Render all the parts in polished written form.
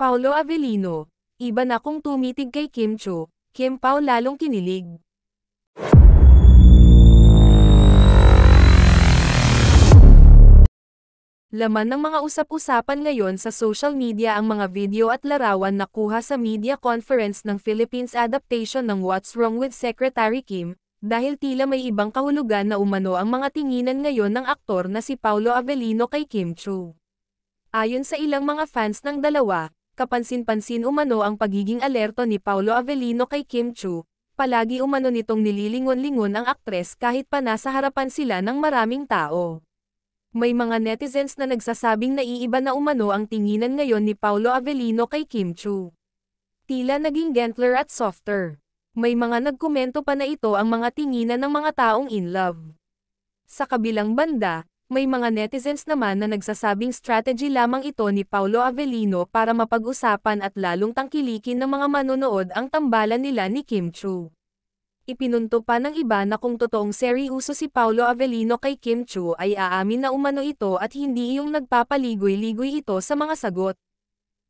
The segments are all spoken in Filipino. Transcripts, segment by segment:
Paolo Avellino, iba na kung tumitig kay Kim Cho, Kim Pao lalong kinilig. Laman ng mga usap-usapan ngayon sa social media ang mga video at larawan na kuha sa media conference ng Philippines adaptation ng What's Wrong with Secretary Kim, dahil tila may ibang kahulugan na umano ang mga tinginan ngayon ng aktor na si Paolo Avellino kay Kim Cho. Ayon sa ilang mga fans ng dalawa, kapansin-pansin umano ang pagiging alerto ni Paolo Avellino kay Kim Cho, palagi umano nitong nililingon-lingon ang aktres kahit pa nasa harapan sila ng maraming tao. May mga netizens na nagsasabing naiiba na umano ang tinginan ngayon ni Paolo Avellino kay Kim Cho. Tila naging gentler at softer. May mga nagkomento pa na ito ang mga tinginan ng mga taong in love. Sa kabilang banda, may mga netizens naman na nagsasabing strategy lamang ito ni Paolo Avellino para mapag-usapan at lalong tangkilikin ng mga manonood ang tambalan nila ni Kim Cho. Ipinunto pa ng iba na kung totoong seryoso si Paolo Avellino kay Kim Cho ay aamin na umano ito at hindi yung nagpapaligoy-ligoy ito sa mga sagot.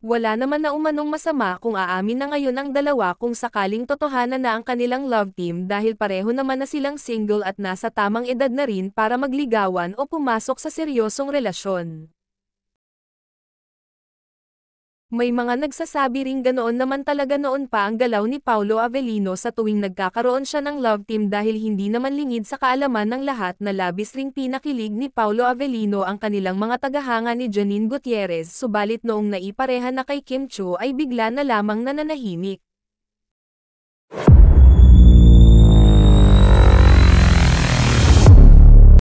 Wala naman na umanong masama kung aamin na ngayon ang dalawa kung sakaling totohanan na ang kanilang love team dahil pareho naman na silang single at nasa tamang edad na rin para magligawan o pumasok sa seryosong relasyon. May mga nagsasabi ring ganoon naman talaga noon pa ang galaw ni Paolo Avellino sa tuwing nagkakaroon siya ng love team dahil hindi naman lingid sa kaalaman ng lahat na labis ring pinakilig ni Paolo Avellino ang kanilang mga tagahanga ni Janine Gutierrez, subalit noong naipareha na kay Kim Cho ay bigla na lamang nananahimik.